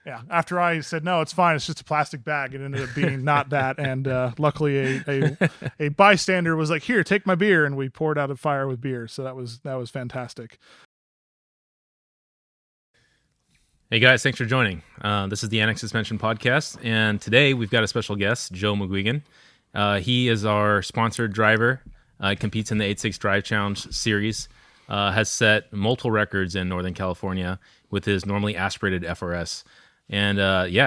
Yeah. After I said, no, it's fine, it's just a plastic bag, it ended up being not that. And luckily a bystander was like, here, take my beer. And we poured out a fire with beer. So that was fantastic. Hey guys, thanks for joining. This is the Annex Suspension Podcast, and today we've got a special guest, Joe McGuigan. He is our sponsored driver, competes in the 86Drive Challenge series, has set multiple records in Northern California with his normally aspirated FRS. And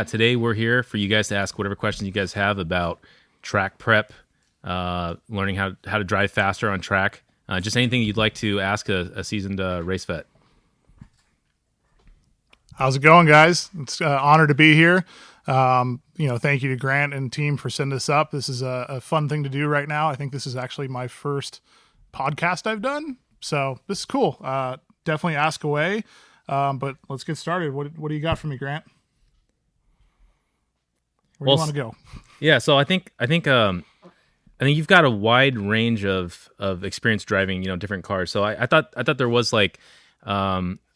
today we're here for you guys to ask whatever questions you guys have about track prep, learning how to drive faster on track, just anything you'd like to ask a seasoned race vet. How's it going, guys? It's an honor to be here. Thank you to Grant and team for setting this up. This is a fun thing to do right now. I think this is actually my first podcast I've done, so this is cool. Definitely ask away, but let's get started. What do you got for me, Grant? Where do you want to go? Yeah, so I think you've got a wide range of experience driving, different cars. So I thought there was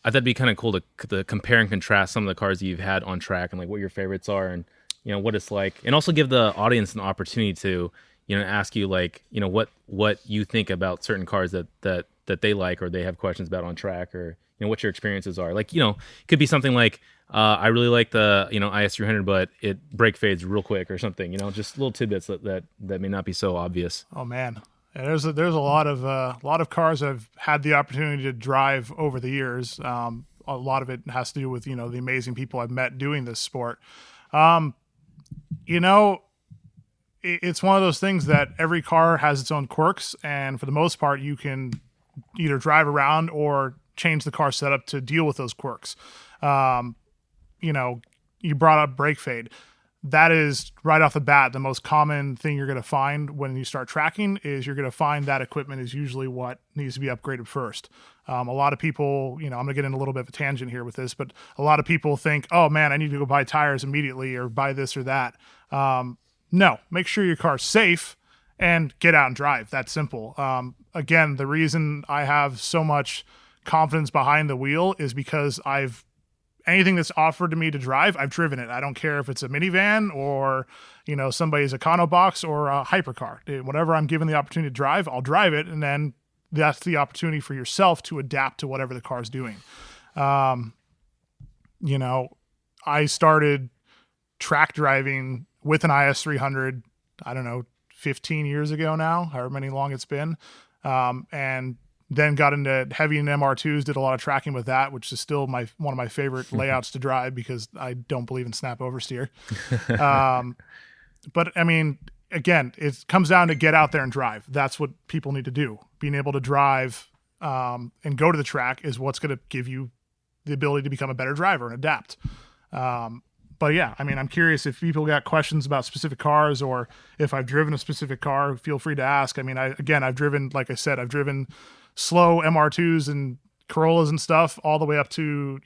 I thought it'd be kind of cool to compare and contrast some of the cars that you've had on track and like what your favorites are and what it's like, and also give the audience an opportunity to ask you what you think about certain cars that they like or they have questions about on track, or what your experiences are. Like it could be something like I really like the IS300, but it brake fades real quick or something. Just little tidbits that may not be so obvious. Oh man. Yeah, there's a lot of cars I've had the opportunity to drive over the years. A lot of it has to do with the amazing people I've met doing this sport. It's one of those things that every car has its own quirks, and for the most part, you can either drive around or change the car setup to deal with those quirks. You brought up brake fade. That is right off the bat the most common thing you're going to find when you start tracking. Is you're going to find that equipment is usually what needs to be upgraded first. A lot of people, I'm going to get in a little bit of a tangent here with this, but a lot of people think, oh man, I need to go buy tires immediately or buy this or that. No, make sure your car's safe and get out and drive. That's simple. Again, the reason I have so much confidence behind the wheel is because anything that's offered to me to drive, I've driven it. I don't care if it's a minivan or, somebody's Econobox or a hypercar. Whatever I'm given the opportunity to drive, I'll drive it. And then that's the opportunity for yourself to adapt to whatever the car's doing. I started track driving with an IS300, 15 years ago now, however many long it's been. And then got into heavy and MR2s, did a lot of tracking with that, which is still one of my favorite layouts to drive because I don't believe in snap oversteer. But I mean, again, it comes down to get out there and drive. That's what people need to do. Being able to drive and go to the track is what's going to give you the ability to become a better driver and adapt. But yeah, I mean, I'm curious if people got questions about specific cars or if I've driven a specific car, feel free to ask. I mean, I've driven, like I said, I've driven slow MR2s and Corollas and stuff all the way up to,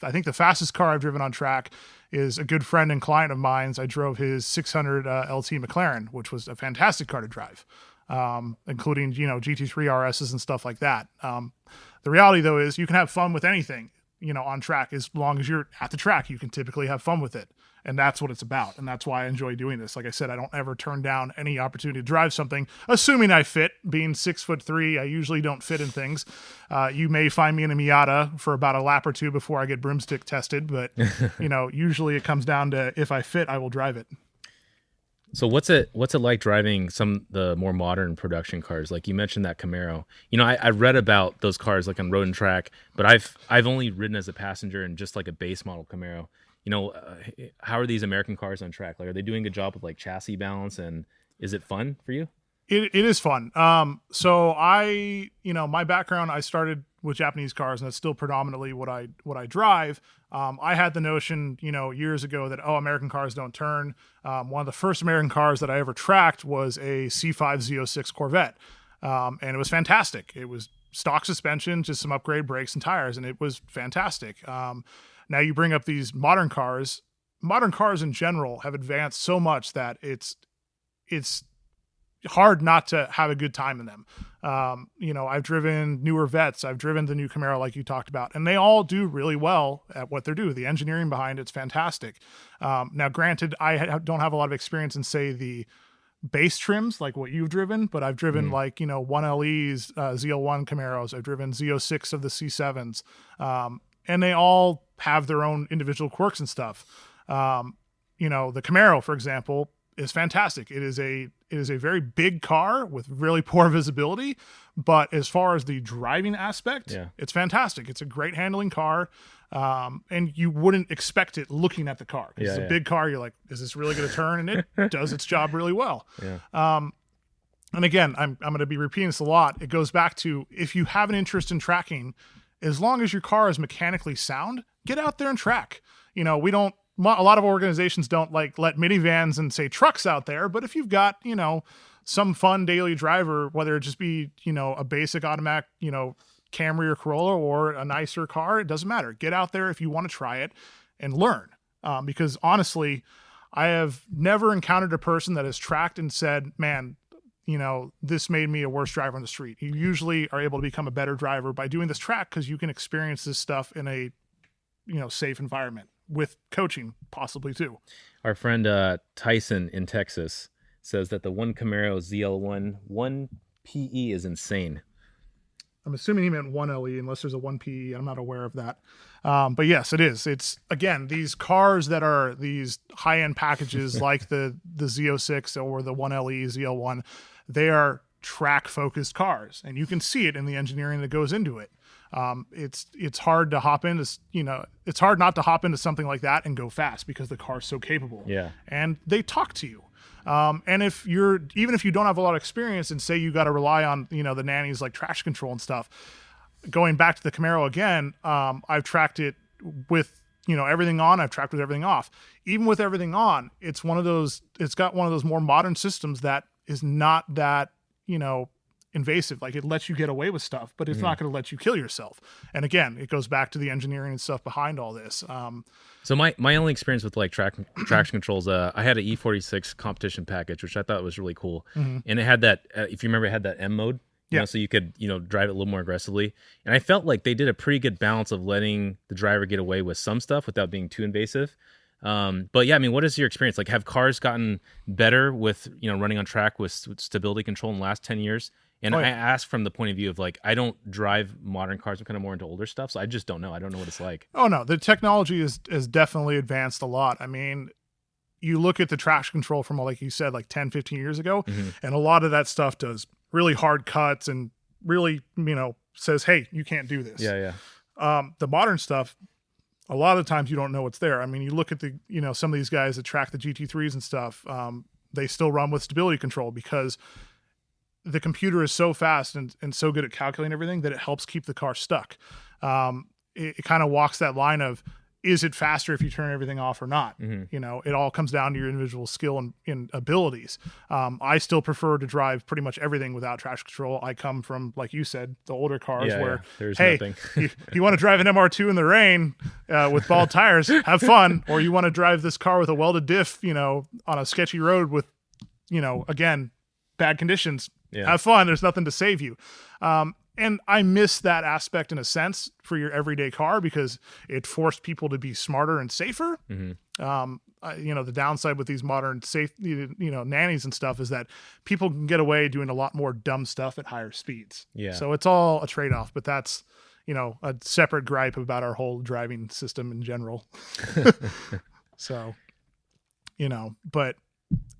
I think the fastest car I've driven on track is a good friend and client of mine's. I drove his 600 LT McLaren, which was a fantastic car to drive, including, GT3 RSs and stuff like that. The reality though is you can have fun with anything, on track. As long as you're at the track, you can typically have fun with it. And that's what it's about. And that's why I enjoy doing this. Like I said, I don't ever turn down any opportunity to drive something, assuming I fit. Being 6'3", I usually don't fit in things. You may find me in a Miata for about a lap or two before I get broomstick tested. But, usually it comes down to if I fit, I will drive it. So what's it like driving the more modern production cars? Like you mentioned that Camaro. I read about those cars like on road and track, but I've only ridden as a passenger in just like a base model Camaro. How are these American cars on track? Like, are they doing a good job with like chassis balance, and is it fun for you? It is fun. So my background, I started with Japanese cars, and that's still predominantly what I drive. I had the notion, years ago that, American cars don't turn. One of the first American cars that I ever tracked was a C5 Z06 Corvette. And it was fantastic. It was stock suspension, just some upgrade brakes and tires, and it was fantastic. Now you bring up these modern cars. Modern cars in general have advanced so much that it's hard not to have a good time in them. I've driven newer Vets. I've driven the new Camaro like you talked about, and they all do really well at what they're doing. The engineering behind it's fantastic. Now, granted, I don't have a lot of experience in, say, the base trims like what you've driven, but I've driven 1LEs, ZL1 Camaros. I've driven Z06 of the C7s, and they all have their own individual quirks and stuff. The Camaro, for example, is fantastic. It is a very big car with really poor visibility, but as far as the driving aspect, it's fantastic. It's a great handling car, and you wouldn't expect it looking at the car. It's a big car. You're like, is this really going to turn? And it does its job really well. And again, I'm going to be repeating this a lot. It goes back to, if you have an interest in tracking, as long as your car is mechanically sound, get out there and track. A lot of organizations don't like let minivans and say trucks out there, but if you've got, some fun daily driver, whether it just be, a basic automatic, Camry or Corolla or a nicer car, it doesn't matter. Get out there if you want to try it and learn. Because honestly, I have never encountered a person that has tracked and said, man, this made me a worse driver on the street. You usually are able to become a better driver by doing this track, because you can experience this stuff in a, safe environment with coaching possibly too. Our friend Tyson in Texas says that the one Camaro ZL1 1 PE is insane. I'm assuming he meant 1LE, unless there's a 1 PE. I'm not aware of that. But yes, it is. It's, again, these cars that are these high-end packages like the Z06 or the 1LE ZL1, they are track-focused cars, and you can see it in the engineering that goes into it. It's hard to hop into, it's hard not to hop into something like that and go fast, because the car's so capable. And they talk to you. And even if you don't have a lot of experience, and say you got to rely on, the nannies like traction control and stuff, going back to the Camaro again, I've tracked it with, everything on, I've tracked with everything off. Even with everything on, it's got one of those more modern systems that is not that, invasive. Like, it lets you get away with stuff, but it's not going to let you kill yourself. And again, it goes back to the engineering and stuff behind all this. So my only experience with like traction controls, I had an E46 competition package, which I thought was really cool. And it had that, if you remember, it had that M mode, so you could, drive it a little more aggressively. And I felt like they did a pretty good balance of letting the driver get away with some stuff without being too invasive. But yeah, I mean, what is your experience? Like, have cars gotten better with, running on track with stability control in the last 10 years? And I ask from the point of view of, like, I don't drive modern cars. I'm kind of more into older stuff, so I just don't know. I don't know what it's like. Oh, no. The technology is definitely advanced a lot. I mean, you look at the traction control from, like you said, like 10, 15 years ago, and a lot of that stuff does really hard cuts and really, says, hey, you can't do this. The modern stuff, a lot of the times you don't know what's there. I mean, you look at the, some of these guys that track the GT3s and stuff, they still run with stability control, because the computer is so fast and so good at calculating everything that it helps keep the car stuck. It kind of walks that line of, is it faster if you turn everything off or not? It all comes down to your individual skill and abilities. I still prefer to drive pretty much everything without traction control. I come from, like you said, the older cars where, there's hey, nothing. you want to drive an MR2 in the rain with bald tires, have fun. Or you want to drive this car with a welded diff, on a sketchy road with, again, bad conditions. Have fun. There's nothing to save you. And I miss that aspect in a sense for your everyday car, because it forced people to be smarter and safer. The downside with these modern safe, nannies and stuff is that people can get away doing a lot more dumb stuff at higher speeds. So it's all a trade-off, but that's, a separate gripe about our whole driving system in general. So, but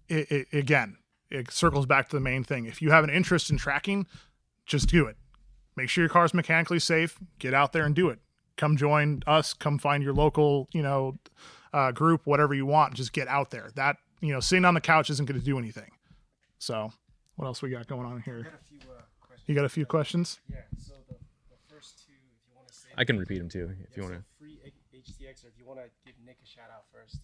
again, it circles back to the main thing. If you have an interest in tracking, just do it. Make sure your car's mechanically safe. Get out there and do it. Come join us. Come find your local, group, whatever you want. Just get out there. That, sitting on the couch isn't going to do anything. So what else we got going on here? You got a few questions? Yeah. So the first two, if you want to say, I can repeat them too, if you want to. Free HTX, or if you want to give Nick a shout out first.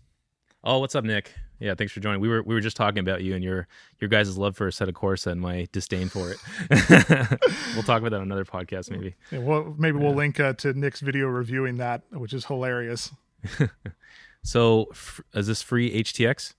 Oh, what's up, Nick? Yeah, thanks for joining. We were just talking about you and your guys' love for Assetto Corsa and my disdain for it. We'll talk about that on another podcast, maybe. Yeah, well, maybe we'll link to Nick's video reviewing that, which is hilarious. So, is this free HTX?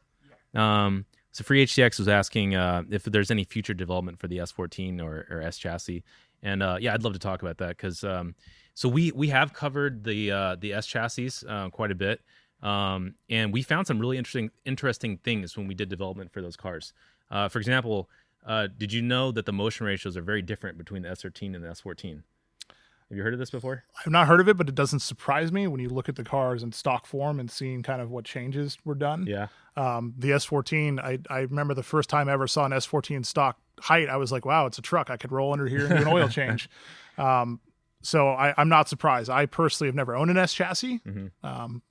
Yeah. So Free HTX was asking if there's any future development for the S14 or S chassis, and yeah, I'd love to talk about that because so we have covered the S chassis quite a bit, and we found some really interesting things when we did development for those cars. For example, did you know that the motion ratios are very different between the S13 and the S14? Have you heard of this before? I've not heard of it, but it doesn't surprise me when you look at the cars in stock form and seeing kind of what changes were done. Yeah. The S14, I remember the first time I ever saw an S14 stock height, I was like, wow, it's a truck. I could roll under here and do an oil change. So I'm not surprised. I personally have never owned an S chassis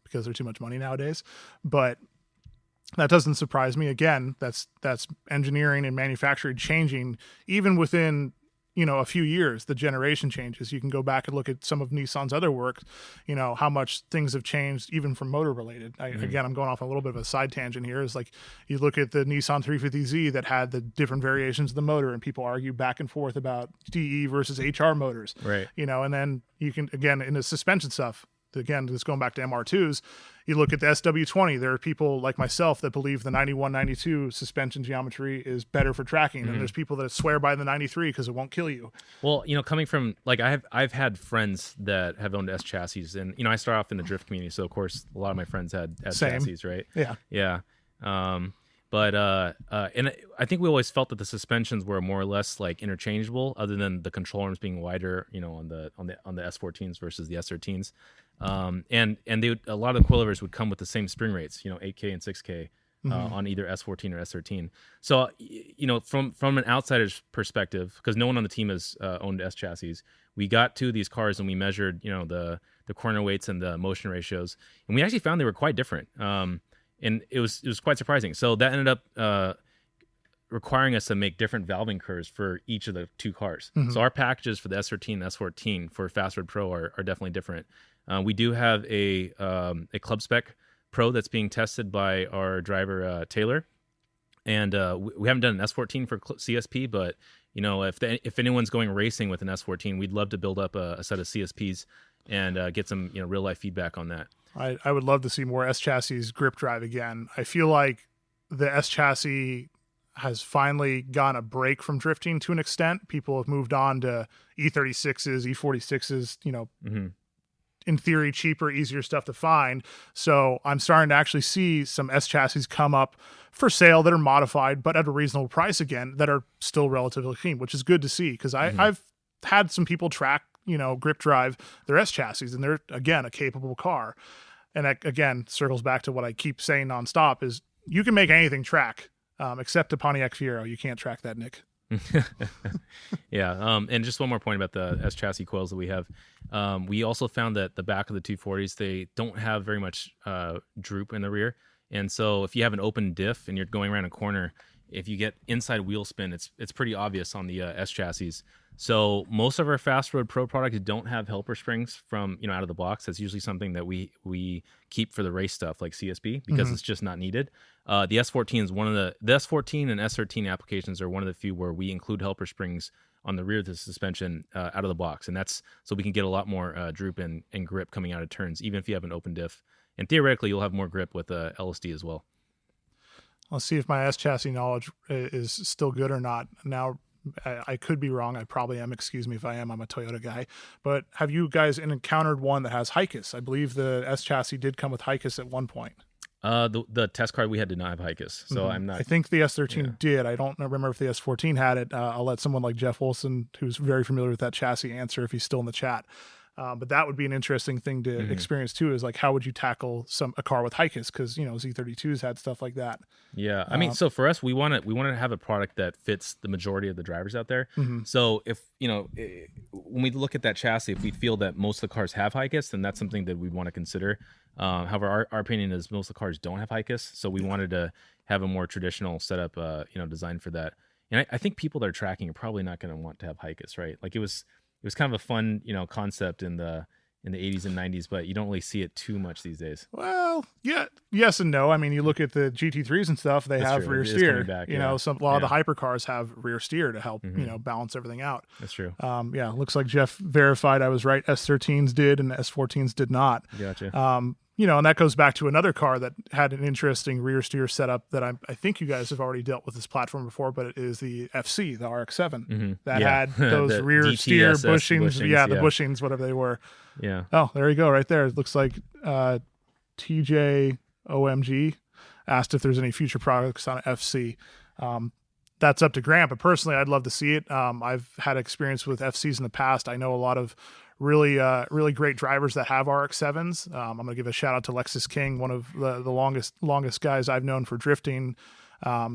because they're too much money nowadays, but that doesn't surprise me. Again, that's engineering and manufacturing changing even within a few years. The generation changes. You can go back and look at some of Nissan's other work, how much things have changed even from motor related. Again, I'm going off a little bit of a side tangent here. Is like you look at the Nissan 350Z that had the different variations of the motor, and people argue back and forth about DE versus HR motors, right? And then you can, again, in the suspension stuff, again, just going back to MR2s, you look at the SW20, there are people like myself that believe the 91, 92 suspension geometry is better for tracking. And there's people that swear by the 93 because it won't kill you. Well, coming from, like, I've had friends that have owned S chassis, and, I started off in the drift community. So of course, a lot of my friends had S chassis, right? Yeah. Yeah. But and I think we always felt that the suspensions were more or less like interchangeable, other than the control arms being wider, on the S14s versus the S13s. And a lot of the coilovers would come with the same spring rates, 8K and 6K on either S14 or S13. So from an outsider's perspective, because no one on the team has owned S chassis, we got to these cars and we measured the corner weights and the motion ratios, and we actually found they were quite different. And it was quite surprising. So that ended up requiring us to make different valving curves for each of the two cars. So our packages for the S13 and S14 for Fastwood Pro are definitely different. We do have a Club Spec Pro that's being tested by our driver Taylor, and we haven't done an S14 for CSP, but if anyone's going racing with an S14, we'd love to build up a set of CSPs and get some real life feedback on that. I would love to see more S chassis grip drive again. I feel like the S chassis has finally gotten a break from drifting to an extent. People have moved on to E36s, E46s, in theory, cheaper, easier stuff to find. So I'm starting to actually see some S chassis come up for sale that are modified, but at a reasonable price again, that are still relatively clean, which is good to see. Because I've had some people track, grip drive their S chassis, and they're, again, a capable car. And that, again, circles back to what I keep saying nonstop is you can make anything track, except a Pontiac Fiero. You can't track that, Nick. Yeah. And just one more point about the S chassis coils that we have. We also found that the back of the 240s, they don't have very much droop in the rear. And so if you have an open diff and you're going around a corner, if you get inside wheel spin, it's pretty obvious on the S chassis. So most of our Fast Road Pro products don't have helper springs from out of the box. That's usually something that we keep for the race stuff like CSP because it's just not needed. The S14 is one of the S14 and S13 applications are one of the few where we include helper springs on the rear of the suspension out of the box, and that's so we can get a lot more droop and grip coming out of turns, even if you have an open diff. And theoretically, you'll have more grip with LSD as well. I'll see if my S chassis knowledge is still good or not. Now, I could be wrong. I probably am. Excuse me if I am. I'm a Toyota guy. But have you guys encountered one that has HICUS? I believe the S chassis did come with HICUS at one point. The test card we had did not have HICUS, so I'm not. I think the S13 did. I don't remember if the S14 had it. I'll let someone like Jeff Wilson, who's very familiar with that chassis, answer if he's still in the chat. But that would be an interesting thing to experience too, is like, how would you tackle a car with HICUS? Because, Z32s had stuff like that. Yeah. I mean, so for us, we want to have a product that fits the majority of the drivers out there. So if, when we look at that chassis, if we feel that most of the cars have HICUS, then that's something that we'd want to consider. However, our opinion is most of the cars don't have HICUS. So we wanted to have a more traditional setup, designed for that. And I think people that are tracking are probably not going to want to have HICUS, right? Like it was kind of a fun, concept in the 80s and 90s, but you don't really see it too much these days. Well, yeah, yes and no. I mean, you look at the GT3s and stuff; they have rear steer. Back, a lot of the hypercars have rear steer to help balance everything out. That's true. Looks like Jeff verified I was right. S13s did, and S14s did not. Gotcha. And that goes back to another car that had an interesting rear steer setup that I think you guys have already dealt with this platform before, but it is the FC, the RX-7, that had those rear steer bushings. The bushings, whatever they were. Yeah. Oh, there you go, right there. It looks like TJ OMG asked if there's any future products on FC. That's up to Grant, but personally, I'd love to see it. I've had experience with FCs in the past. I know a lot of really great drivers that have RX-7s. I'm going to give a shout out to Lexus King, one of the longest guys I've known for drifting.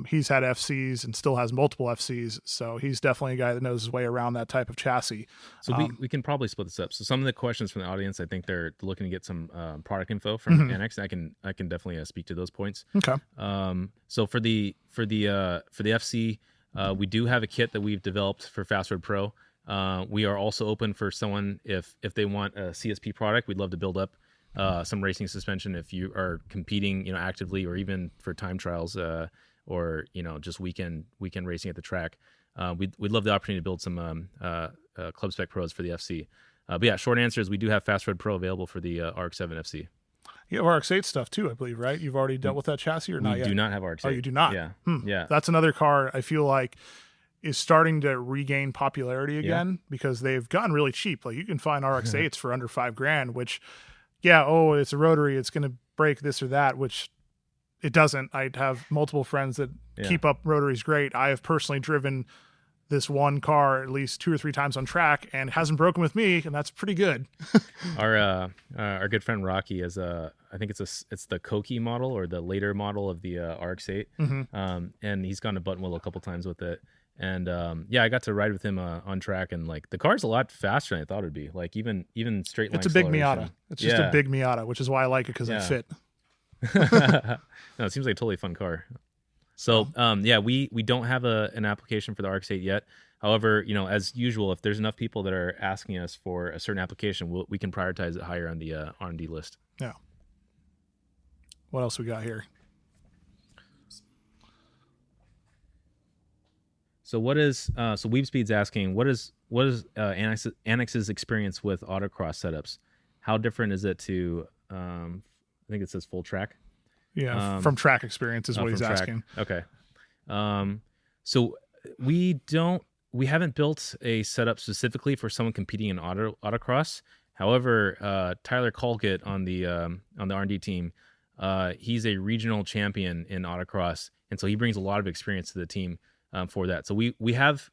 He's had FCs and still has multiple FCs, so he's definitely a guy that knows his way around that type of chassis. So we can probably split this up. So some of the questions from the audience, I think they're looking to get some product info from Annex. I can definitely speak to those points. Okay. So for the FC, we do have a kit that we've developed for Fast Road Pro. We are also open for someone if they want a CSP product. We'd love to build up some racing suspension if you are competing, actively, or even for time trials, or just weekend racing at the track. We'd love the opportunity to build some club spec pros for the FC. But yeah, short answer is we do have Fast Road Pro available for the RX-7 FC. You have RX-8 stuff too, I believe, right? You've already dealt with that chassis or not yet? We do not have RX-8. Oh, you do not? Yeah. Yeah. That's another car I feel like is starting to regain popularity again because they've gotten really cheap. Like you can find RX-8s for under $5,000, which, it's a rotary, it's going to break this or that, which it doesn't. I have multiple friends that keep up rotaries great. I have personally driven this one car at least 2 or 3 times on track and it hasn't broken with me, and that's pretty good. Our good friend Rocky is I think it's the Koki model or the later model of the RX-8, and he's gone to Buttonwillow a couple times with it. And I got to ride with him on track, and like the car's a lot faster than I thought it'd be. Like even straight line. It's a big Miata. It's just a big Miata, which is why I like it because I fit. No, it seems like a totally fun car. So we don't have an application for the RX-8 yet. However, as usual, if there's enough people that are asking us for a certain application, we can prioritize it higher on the R&D list. Yeah. What else we got here? So WeebSpeed's asking, what is Annex's experience with autocross setups? How different is it to I think it says full track? Yeah, from track experience is what he's asking. Okay. So we haven't built a setup specifically for someone competing in autocross. However, Tyler Colgate on the R&D team, he's a regional champion in autocross, and so he brings a lot of experience to the team for that. So we have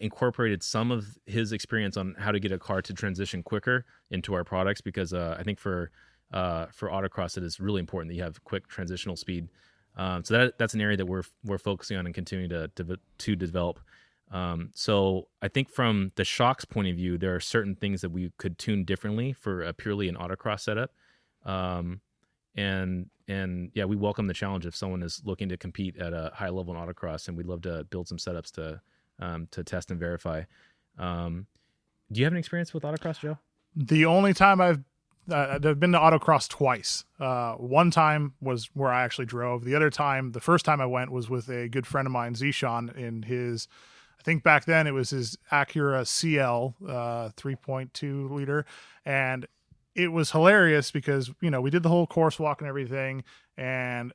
incorporated some of his experience on how to get a car to transition quicker into our products, because I think for autocross it is really important that you have quick transitional speed. So that's an area that we're focusing on and continuing to develop. So I think from the shocks point of view, there are certain things that we could tune differently for purely an autocross setup. And we welcome the challenge if someone is looking to compete at a high level in autocross, and we'd love to build some setups to test and verify. Do you have an experience with autocross, Joe? The only time I've been to autocross twice. One time was where I actually drove. The first time I went was with a good friend of mine, Zishan, in his, I think back then it was his Acura CL 3.2 liter. And it was hilarious because, we did the whole course walk and everything, and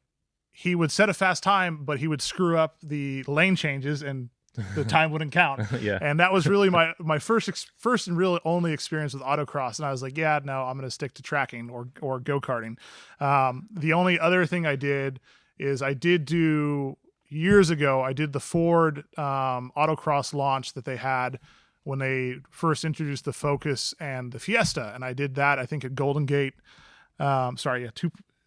he would set a fast time, but he would screw up the lane changes and the time wouldn't count. Yeah. And that was really my first and really only experience with autocross. And I was like, I'm going to stick to tracking or go-karting. The only other thing I did is years ago, I did the Ford autocross launch that they had when they first introduced the Focus and the Fiesta. And I did that, I think, at Golden Gate.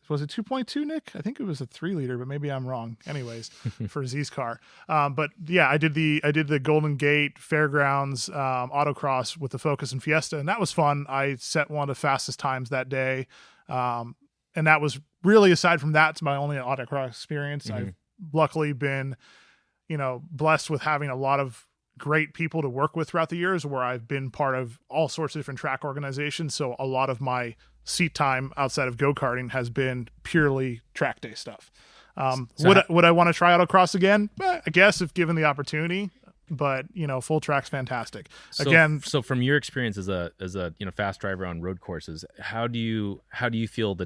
Was it 2.2, Nick? I think it was a 3 liter, but maybe I'm wrong. Anyways, for Z's car. But yeah, I did the Golden Gate Fairgrounds autocross with the Focus and Fiesta, and that was fun. I set one of the fastest times that day. And that was really, aside from that, it's my only autocross experience. Mm-hmm. I've luckily been, blessed with having a lot of great people to work with throughout the years, where I've been part of all sorts of different track organizations. So a lot of my seat time outside of go-karting has been purely track day stuff. Would I want to try autocross again? I guess if given the opportunity. but full track's fantastic. So, Again, so from your experience as a fast driver on road courses, how do you feel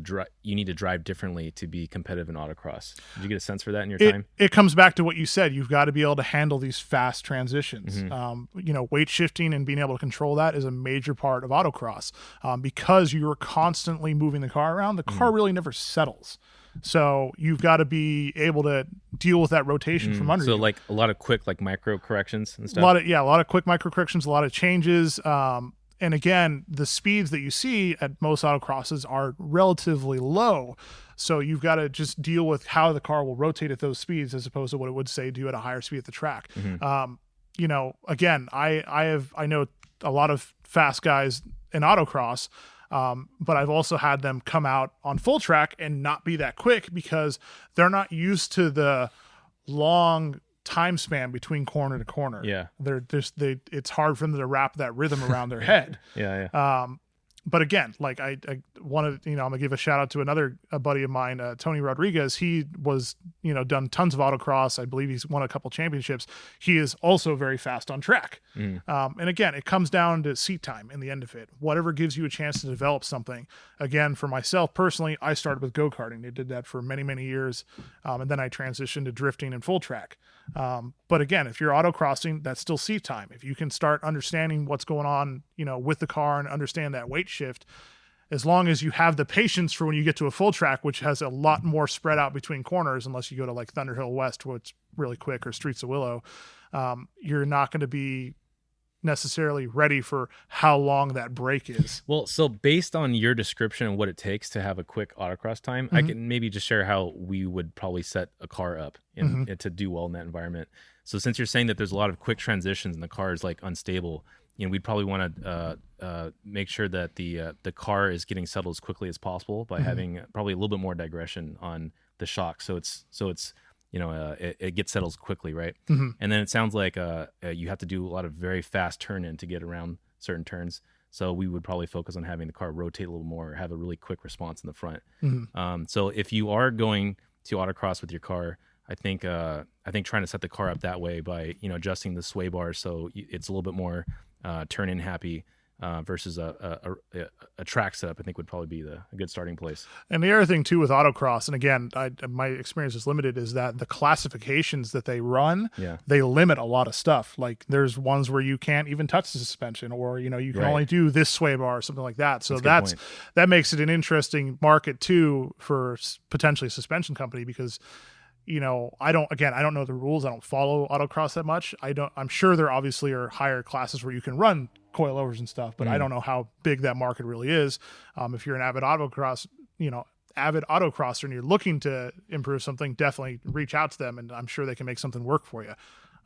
you need to drive differently to be competitive in autocross? Did you get a sense for that in your time? It comes back to what you said. You've got to be able to handle these fast transitions. Weight shifting and being able to control that is a major part of autocross, because you're constantly moving the car around. The car really never settles. So you've got to be able to deal with that rotation from under you. So like a lot of quick micro corrections and stuff. A lot of quick micro corrections, a lot of changes. And again, the speeds that you see at most autocrosses are relatively low. So you've got to just deal with how the car will rotate at those speeds as opposed to what it would say do at a higher speed at the track. Again, I know a lot of fast guys in autocross. But I've also had them come out on full track and not be that quick because they're not used to the long time span between corner to corner. Yeah. It's hard for them to wrap that rhythm around their head. Yeah. But again, like I wanted, I'm gonna give a shout out to a buddy of mine, Tony Rodriguez. He was, done tons of autocross. I believe he's won a couple championships. He is also very fast on track. And again, it comes down to seat time in the end of it. Whatever gives you a chance to develop something. Again, for myself personally, I started with go-karting. I did that for many, many years. And then I transitioned to drifting and full track. But again, if you're autocrossing, that's still seat time. If you can start understanding what's going on, with the car and understand that weight shift, as long as you have the patience for when you get to a full track, which has a lot more spread out between corners, unless you go to like Thunderhill West, where it's really quick, or Streets of Willow, you're not going to be necessarily ready for how long that break is. Well, so based on your description of what it takes to have a quick autocross time, I can maybe just share how we would probably set a car up to do well in that environment. So since you're saying that there's a lot of quick transitions and the car is like unstable, we'd probably want to make sure that the car is getting settled as quickly as possible by having probably a little bit more digression on the shock. So it's it gets settled quickly, right? And then it sounds like you have to do a lot of very fast turn in to get around certain turns. So we would probably focus on having the car rotate a little more, or have a really quick response in the front. So if you are going to autocross with your car, I think trying to set the car up that way by adjusting the sway bars so it's a little bit more turn in happy versus a track setup, I think would probably be a good starting place. And the other thing too with autocross, and again, my experience is limited, is that the classifications that they run, they limit a lot of stuff. Like there's ones where you can't even touch the suspension, or you can only do this sway bar or something like that. So that makes it an interesting market too for potentially a suspension company, because I don't know the rules. I don't follow autocross that much. I'm sure there obviously are higher classes where you can run coilovers and stuff, but I don't know how big that market really is. If you're an avid autocrosser and you're looking to improve something, definitely reach out to them, and I'm sure they can make something work for you.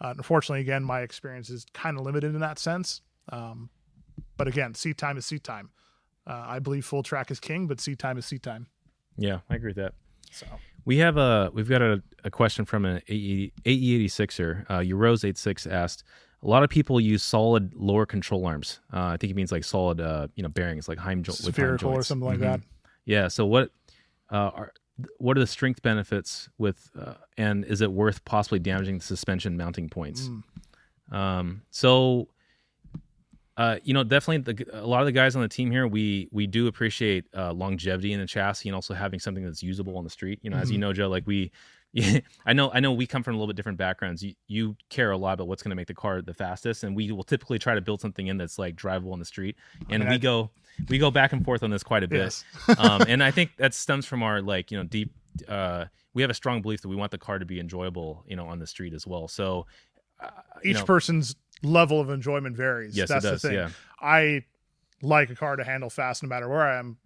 Unfortunately, again, my experience is kind of limited in that sense. But again, seat time is seat time. I believe full track is king, but seat time is seat time. Yeah, I agree with that. So we've got a question from an AE86er. Eurose86 asked, a lot of people use solid lower control arms. I think he means like solid, bearings, like Heim joints, spherical or something like that. Yeah. So what are the strength benefits with, and is it worth possibly damaging the suspension mounting points? Definitely a lot of the guys on the team here, we do appreciate longevity in the chassis and also having something that's usable on the street. As you know, Joe, like I know we come from a little bit different backgrounds. You care a lot about what's going to make the car the fastest, and we will typically try to build something in that's like drivable on the street. And we go back and forth on this quite a bit. Yes. And I think that stems from our deep. We have a strong belief that we want the car to be enjoyable, on the street as well. So each person's level of enjoyment varies. Yes, that's it does, the thing. yeah. I like a car to handle fast no matter where I am.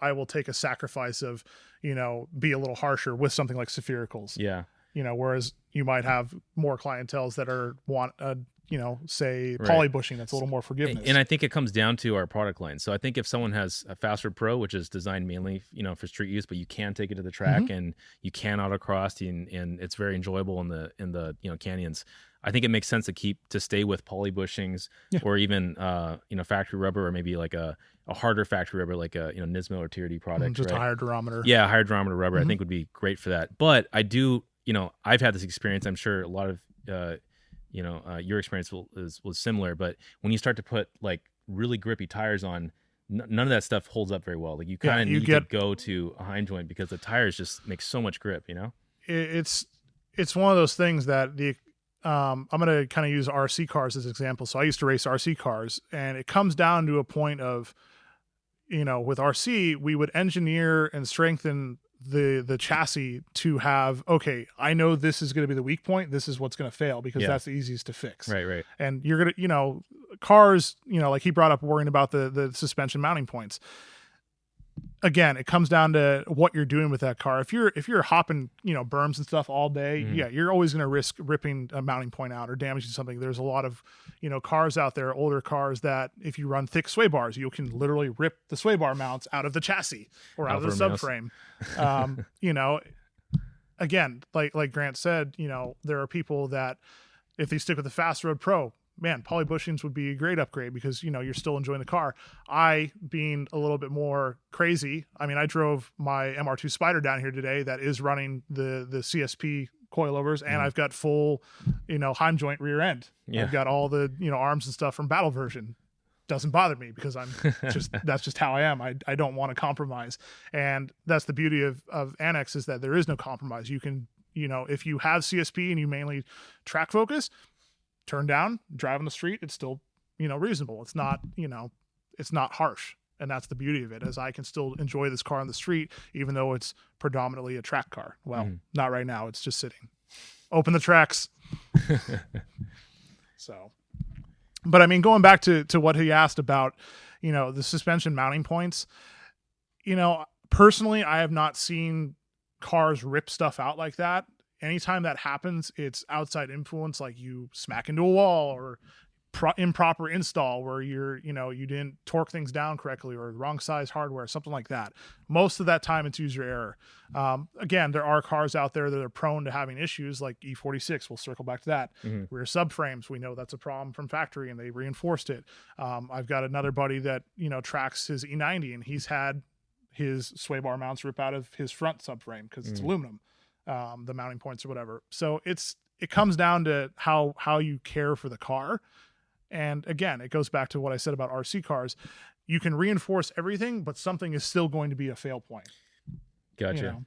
I will take a sacrifice of be a little harsher with something like sphericals. Yeah. Whereas you might have more clienteles that say poly bushing, that's a little more forgiveness. And I think it comes down to our product line. So I think if someone has a Fastward Pro, which is designed mainly for street use, but you can take it to the track and you can autocross and it's very enjoyable in the canyons, I think it makes sense to stay with poly bushings or even factory rubber, or maybe like a harder factory rubber, like a Nismo or TRD product. Just a higher durometer. Yeah, higher durometer rubber I think would be great for that. But I do, I've had this experience. I'm sure a lot of your experience was similar, but when you start to put like really grippy tires on, none of that stuff holds up very well. Like you kind of need to go to a Heim joint because the tires just make so much grip, It's one of those things that I'm going to kind of use RC cars as an example. So I used to race RC cars, and it comes down to a point of, with RC, we would engineer and strengthen the chassis to have, okay, I know this is going to be the weak point. This is what's going to fail because that's the easiest to fix. Right. And you're going to, cars, like he brought up worrying about the suspension mounting points. Again, it comes down to what you're doing with that car. If you're hopping, berms and stuff all day, you're always going to risk ripping a mounting point out or damaging something. There's a lot of, cars out there, older cars that if you run thick sway bars, you can literally rip the sway bar mounts out of the chassis or out of the subframe. Again, like Grant said, there are people that if they stick with the Fast Road Pro, man, poly bushings would be a great upgrade because, you're still enjoying the car. I, being a little bit more crazy, I drove my MR2 Spider down here today that is running the CSP coilovers, and I've got full, Heim joint rear end. Yeah. I've got all the, arms and stuff from battle version. Doesn't bother me because that's just how I am. I don't want to compromise. And that's the beauty of Annex is that there is no compromise. You can, if you have CSP and you mainly track focus, turn down, drive on the street, it's still, reasonable. It's not, it's not harsh. And that's the beauty of it, is I can still enjoy this car on the street, even though it's predominantly a track car. Well, not right now. It's just sitting. Open the tracks. So, but going back to what he asked about, the suspension mounting points, personally, I have not seen cars rip stuff out like that. Anytime that happens, it's outside influence, like you smack into a wall or improper install where you didn't torque things down correctly or wrong size hardware, something like that. Most of that time it's user error. Again, there are cars out there that are prone to having issues like E46. We'll circle back to that. Rear subframes, we know that's a problem from factory and they reinforced it. I've got another buddy that, tracks his E90 and he's had his sway bar mounts rip out of his front subframe because it's aluminum. The mounting points or whatever. So it comes down to how you care for the car. And again, it goes back to what I said about RC cars. You can reinforce everything, but something is still going to be a fail point. Gotcha.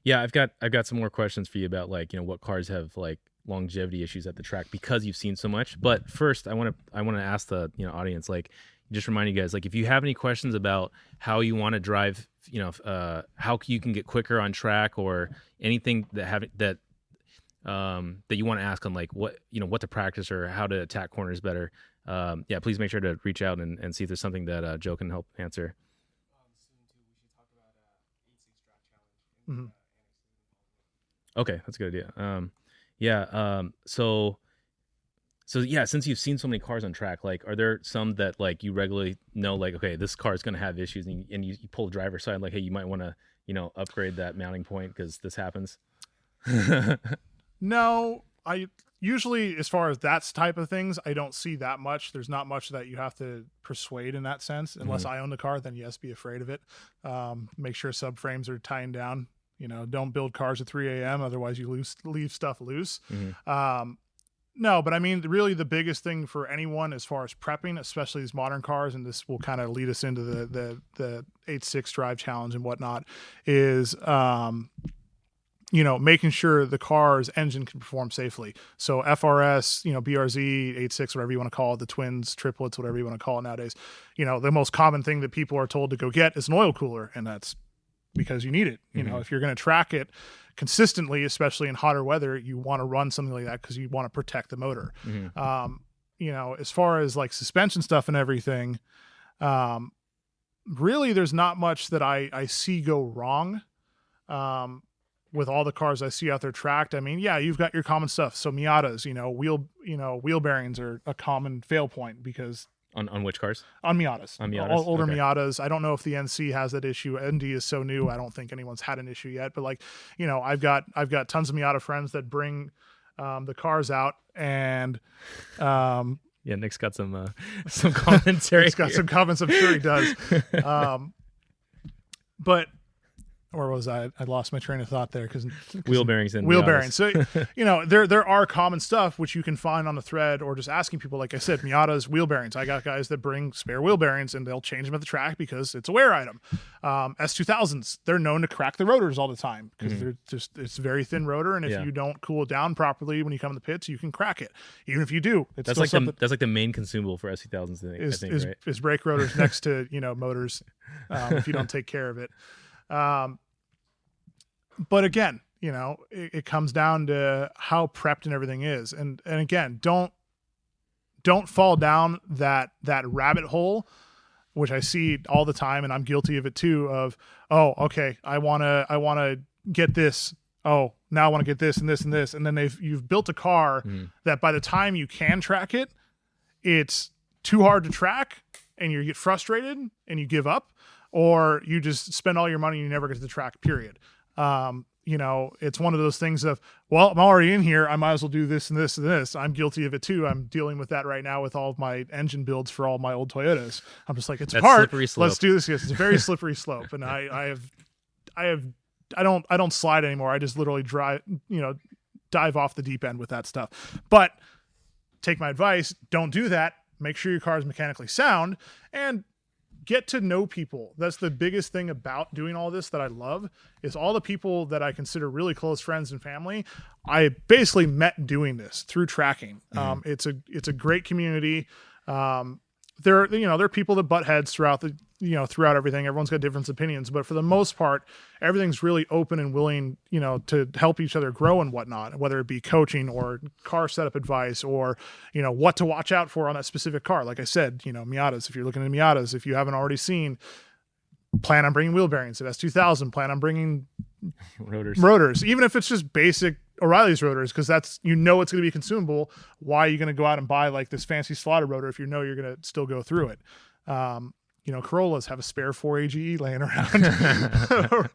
Yeah, I've got some more questions for you about what cars have longevity issues at the track because you've seen so much. But first, I want to ask the audience, just remind you guys, if you have any questions about how you want to drive, how you can get quicker on track or anything that you want to ask on what to practice or how to attack corners better. Please make sure to reach out and see if there's something that Joe can help answer. Soon too, we should talk about 86Drive challenge. Okay, that's a good idea. So yeah, since you've seen so many cars on track, are there some that you regularly know, okay, this car is going to have issues, and you pull the driver's side, hey, you might want to, upgrade that mounting point because this happens? No, I usually, as far as that type of things, I don't see that much. There's not much that you have to persuade in that sense. Unless I own the car, then yes, be afraid of it. Make sure subframes are tying down. Don't build cars at 3 a.m. Otherwise you leave stuff loose. No, but really the biggest thing for anyone as far as prepping, especially these modern cars, and this will kind of lead us into the 86Drive challenge and whatnot, is making sure the car's engine can perform safely. So FRS, BRZ, 86, whatever you want to call it, the twins, triplets, whatever you want to call it nowadays. The most common thing that people are told to go get is an oil cooler, and that's because you need it. If you're going to track it consistently, especially in hotter weather, you want to run something like that because you want to protect the motor. As far as suspension stuff and everything, really there's not much that I see go wrong with all the cars I see out there tracked. You've got your common stuff. So Miatas, wheel bearings are a common fail point because On which cars? On Miatas. On Miatas. Older Miatas. I don't know if the NC has that issue. ND is so new. I don't think anyone's had an issue yet. But I've got tons of Miata friends that bring the cars out and yeah, Nick's got some commentary. He's got some comments. I'm sure he does. But where was I lost my train of thought there because Wheel bearings and wheel Miatas. bearings. So there are common stuff which you can find on the thread, or just asking people, like I said, Miatas, wheel bearings. I got guys that bring spare wheel bearings and they'll change them at the track because it's a wear item. S2000s, they're known to crack the rotors all the time because they're just, it's a very thin rotor, and if you don't cool it down properly when you come in the pits, you can crack it. Even if you do, it's That's still like that's like the main consumable for S2000s. I think, right? is brake rotors next to motors if you don't take care of it. But again, it comes down to how prepped and everything is. And again, don't fall down that rabbit hole, which I see all the time, and I'm guilty of it too, of, oh, okay, I want to get this. Oh, now I want to get this and this and this. And then you've built a car that by the time you can track it, it's too hard to track, and you get frustrated and you give up, or you just spend all your money and you never get to the track, period. It's one of those things of, well, I'm already in here, I might as well do this and this and this. I'm guilty of it too. I'm dealing with that right now with all of my engine builds for all my old Toyotas. I'm just like, it's That's hard. slippery slope. Let's do this. Yes, it's a very slippery slope. And I don't slide anymore. I just literally dive off the deep end with that stuff. But take my advice, don't do that. Make sure your car is mechanically sound, and get to know people. That's the biggest thing about doing all this that I love, is all the people that I consider really close friends and family, I basically met doing this through tracking. It's a great community. There are people that butt heads throughout everything. Everyone's got different opinions, but for the most part, everything's really open and willing, to help each other grow and whatnot, whether it be coaching or car setup advice, or, what to watch out for on that specific car. Like I said, Miatas, if you're looking at Miatas, if you haven't already seen, plan on bringing wheel bearings at S2000, plan on bringing rotors, even if it's just basic O'Reilly's rotors, because that's, it's going to be consumable. Why are you going to go out and buy like this fancy slaughter rotor if you're going to still go through it? Corollas have a spare 4AGE laying around.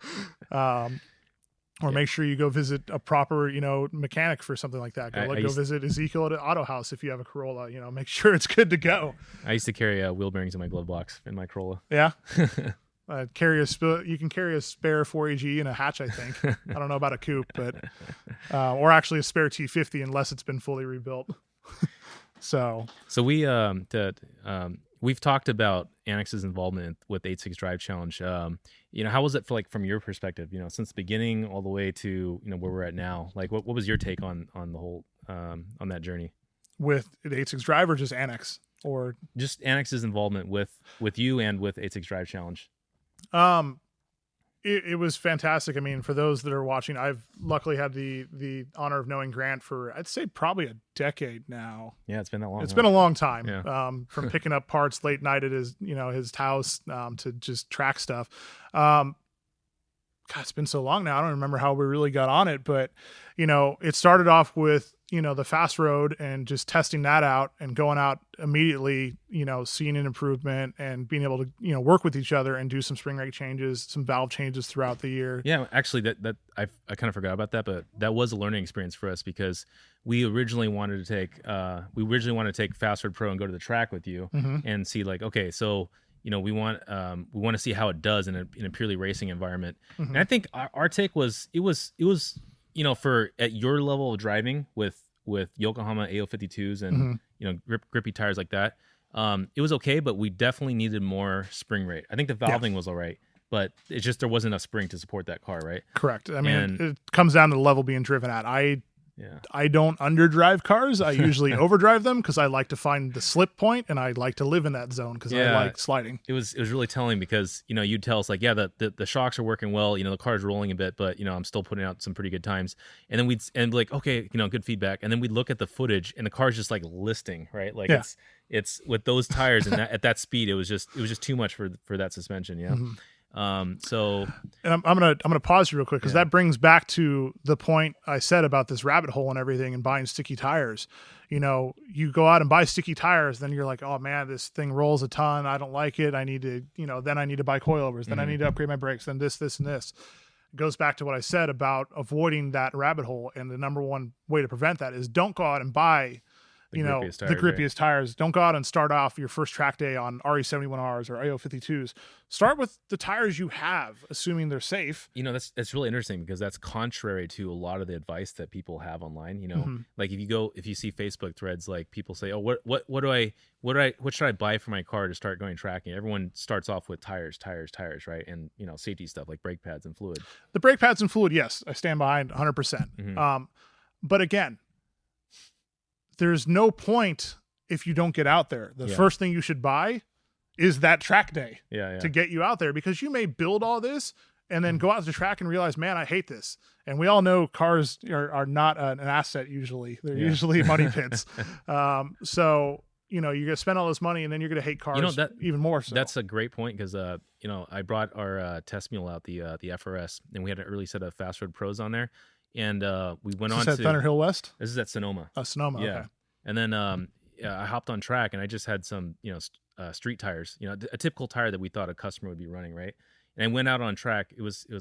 Or make sure you go visit a proper, mechanic for something like that. Go visit Ezekiel at an auto house if you have a Corolla. Make sure it's good to go. I used to carry wheel bearings in my glove box in my Corolla. Yeah. You can carry a spare 4AG in a hatch, I think. I don't know about a coupe, but or actually a spare T50 unless it's been fully rebuilt. So we've talked about Annex's involvement with 86Drive Challenge. How was it from your perspective? Since the beginning all the way to where we're at now. Like, what was your take on the whole on that journey with 86Drive, or just Annex, or just Annex's involvement with you and with 86Drive Challenge? It was fantastic. I mean, for those that are watching, I've luckily had the honor of knowing Grant for, I'd say, probably a decade now. Yeah, it's been that long. It's been a long time. Yeah. From picking up parts late night at his house, to just track stuff. God, it's been so long now. I don't remember how we really got on it, but it started off with the fast road and just testing that out and going out immediately, seeing an improvement and being able to, work with each other and do some spring rate changes, some valve changes throughout the year. Yeah, actually that I kind of forgot about that, but that was a learning experience for us, because we originally wanted to take Fast Road Pro and go to the track with you and see okay, so we want to see how it does in a purely racing environment. And I think our take was it was for at your level of driving with Yokohama AO52s and grippy tires like that, it was okay, but we definitely needed more spring rate. I think the valving was all right, but it's just there wasn't enough spring to support that car, right? Correct. I mean, it comes down to the level being driven at. I don't underdrive cars. I usually overdrive them because I like to find the slip point, and I like to live in that zone because I like sliding. It was really telling, because you'd tell us the shocks are working well, the car's rolling a bit, but I'm still putting out some pretty good times. And then we'd be like, okay, good feedback. And then we'd look at the footage, and the car's just listing, right? It's with those tires and at that speed, it was just too much for that suspension. Yeah. And I'm gonna pause you real quick, because that brings back to the point I said about this rabbit hole and everything and buying sticky tires. You go out and buy sticky tires, then you're like, oh man, this thing rolls a ton. I don't like it. I need to, then I need to buy coilovers. Then I need to upgrade my brakes. Then this, and this. It goes back to what I said about avoiding that rabbit hole. And the number one way to prevent that is don't go out and buy The you know, grippiest the tires, right? grippiest tires. Don't go out and start off your first track day on RE71Rs or AO52s. Start with the tires you have, assuming they're safe. You know, that's really interesting because that's contrary to a lot of the advice that people have online. You know, Mm-hmm. like if you see Facebook threads, like people say, oh, what should I buy for my car to start going tracking? Everyone starts off with tires, right? And, you know, safety stuff like brake pads and fluid. The brake pads and fluid, yes, I stand behind 100%. Mm-hmm. But again, there's no point if you don't get out there. The first thing you should buy is that track day to get you out there, because you may build all this and then go out to the track and realize, man, I hate this. And we all know cars are not an asset usually. They're usually money pits. So, you know, you're going to spend all this money and then you're going to hate cars even more so. That's a great point because, you know, I brought our test mule out, the FRS, and we had an early set of Fast Road Pros on there. And we went on to... Is that Thunder Hill West? This is at Sonoma. Sonoma, yeah. okay. And then I hopped on track and I just had some, you know, street tires, you know, a typical tire that we thought a customer would be running, right? And I went out on track. It was a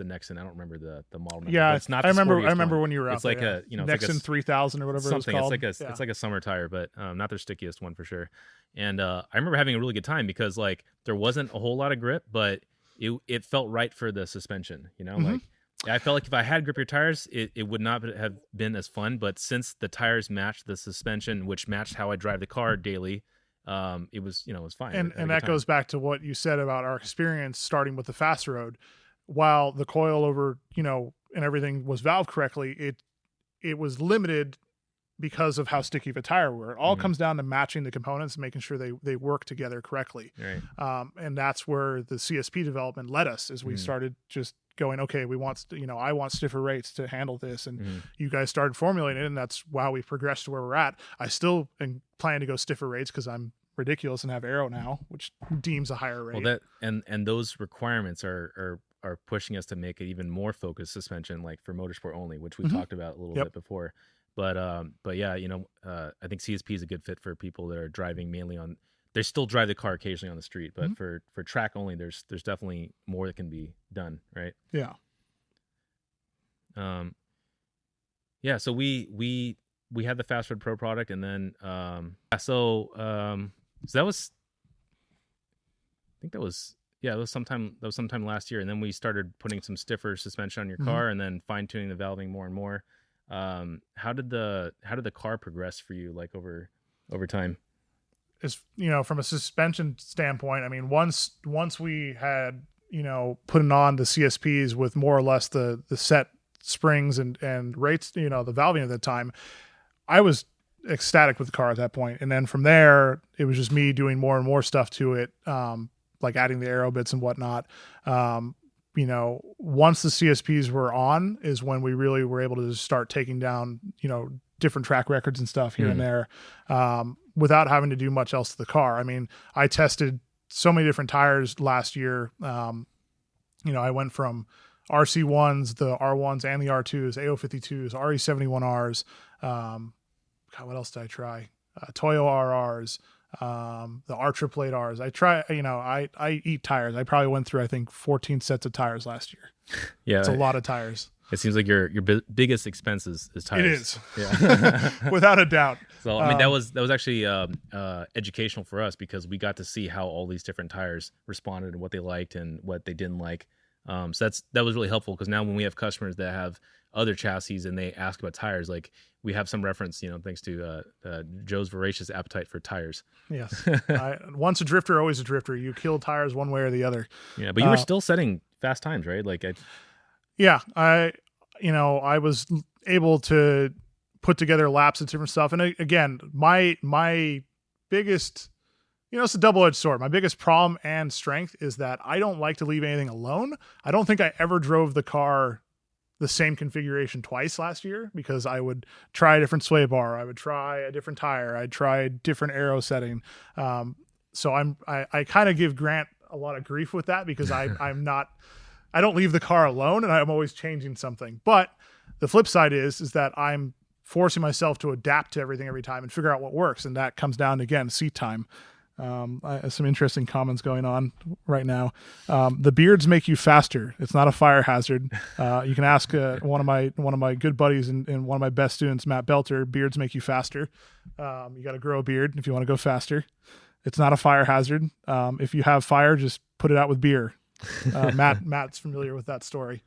Nexon. I don't remember the model number. Yeah, it's not. I remember when you were out. It's like there, you know, Nexon like 3000 or whatever something. It was called. It's like a summer tire, but not their stickiest one for sure. And I remember having a really good time because like there wasn't a whole lot of grip, but it felt right for the suspension. You know, like I felt like if I had grippier tires, it would not have been as fun. But since the tires matched the suspension, which matched how I drive the car daily, it was fine. And that goes back to what you said about our experience starting with the fast road. While the coilover, you know, and everything was valved correctly, it was limited because of how sticky of a tire were. It all comes down to matching the components and making sure they work together correctly. Right. And that's where the CSP development led us, as we started just going, okay, we want, you know, I want stiffer rates to handle this. And you guys started formulating it, and that's how we progressed to where we're at. I still am planning to go stiffer rates because I'm ridiculous and have aero now, which deems a higher rate. Well, that and those requirements are pushing us to make it even more focused suspension, like for motorsport only, which we talked about a little bit before. But yeah, you know, I think CSP is a good fit for people that are driving mainly on. They still drive the car occasionally on the street, but for track only, there's definitely more that can be done, right? Yeah. Yeah. So we had the Fast Road Pro product, and then so that was, I think that was sometime last year, and then we started putting some stiffer suspension on your car, and then fine tuning the valving more and more. How did the car progress for you, like over time? As you know, from a suspension standpoint, I mean, once we had, you know, putting on the CSPs with more or less the set springs and rates, you know, the valving at the time, I was ecstatic with the car at that point. And then from there, it was just me doing more and more stuff to it, like adding the aero bits and whatnot. You know, once the CSPs were on is when we really were able to just start taking down, you know, different track records and stuff here and there, without having to do much else to the car. I mean, I tested so many different tires last year. You know, I went from RC1s, the R1s and the R2s, AO52s, RE71Rs. God, what else did I try? Toyo RRs, the R triple 8Rs. I try, you know, I eat tires. I probably went through, I think, 14 sets of tires last year. Yeah. It's a lot of tires. It seems like your biggest expense is tires. It is. Yeah. Without a doubt. So, I mean, that was actually educational for us because we got to see how all these different tires responded and what they liked and what they didn't like. So that was really helpful because now when we have customers that have other chassis and they ask about tires, like we have some reference, you know, thanks to Joe's voracious appetite for tires. Yes. Once a drifter, always a drifter. You kill tires one way or the other. Yeah, but you were still setting fast times, right? Like, I was able to put together laps and different stuff. And again, my biggest, you know, it's a double-edged sword. My biggest problem and strength is that I don't like to leave anything alone. I don't think I ever drove the car the same configuration twice last year because I would try a different sway bar. I would try a different tire. I'd try a different aero setting. So I kind of give Grant a lot of grief with that because I don't leave the car alone and I'm always changing something. But the flip side is that I'm forcing myself to adapt to everything every time and figure out what works. And that comes down to, again, seat time. Some interesting comments going on right now. The beards make you faster. It's not a fire hazard. You can ask one of my good buddies and one of my best students, Matt Belter. Beards make you faster. You got to grow a beard if you want to go faster. It's not a fire hazard. If you have fire, just put it out with beer. Matt's familiar with that story.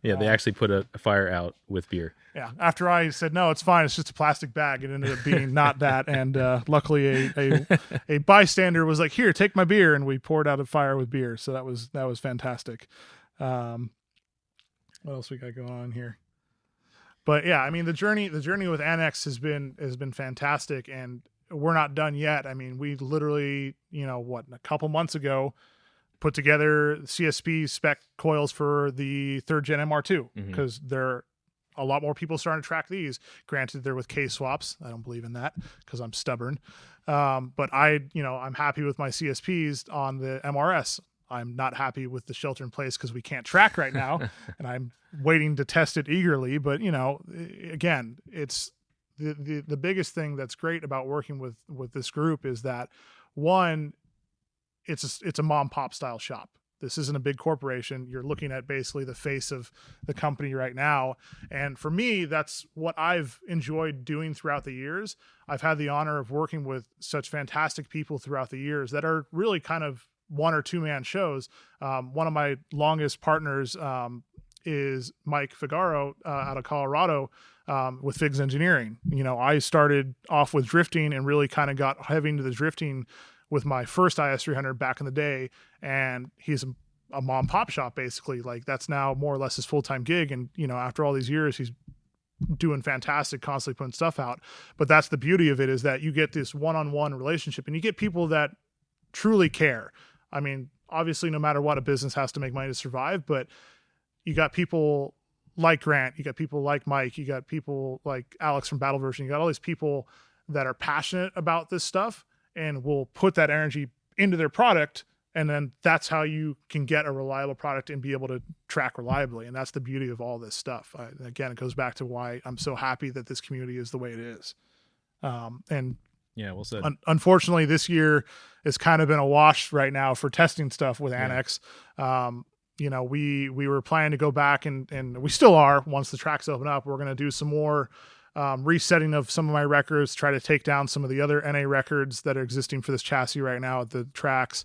Yeah, they actually put a fire out with beer. Yeah. After I said, no, it's fine, it's just a plastic bag, it ended up being not that. And luckily a bystander was like, here, take my beer. And we poured out a fire with beer. So that was fantastic. What else we got going on here? But yeah, I mean, the journey with Annex has been fantastic, and we're not done yet. I mean, we literally, a couple months ago, put together CSP spec coils for the 3rd gen MR2 because there are a lot more people starting to track these. Granted, they're with case swaps. I don't believe in that because I'm stubborn. But I'm happy with my CSPs on the MRS. I'm not happy with the shelter in place because we can't track right now, and I'm waiting to test it eagerly. But again, it's the biggest thing that's great about working with this group is that, one, it's a mom pop style shop. This isn't a big corporation. You're looking at basically the face of the company right now. And for me, that's what I've enjoyed doing throughout the years. I've had the honor of working with such fantastic people throughout the years that are really kind of 1 or 2 man shows. One of my longest partners is Mike Figaro out of Colorado with Figs Engineering. I started off with drifting and really kind of got heavy into the drifting with my first IS300 back in the day, and he's a mom pop shop basically. Like, that's now more or less his full-time gig, and after all these years he's doing fantastic, constantly putting stuff out. But that's the beauty of it, is that you get this one-on-one relationship, and you get people that truly care. I mean, obviously no matter what, a business has to make money to survive, but you got people like Grant, you got people like Mike, you got people like Alex from Battle Version, you got all these people that are passionate about this stuff and will put that energy into their product. And then that's how you can get a reliable product and be able to track reliably. And that's the beauty of all this stuff. Again, it goes back to why I'm so happy that this community is the way it is. And yeah, well said. Unfortunately, this year has kind of been a wash right now for testing stuff with Annex. We were planning to go back and we still are. Once the tracks open up, we're going to do some more resetting of some of my records, try to take down some of the other NA records that are existing for this chassis right now at the tracks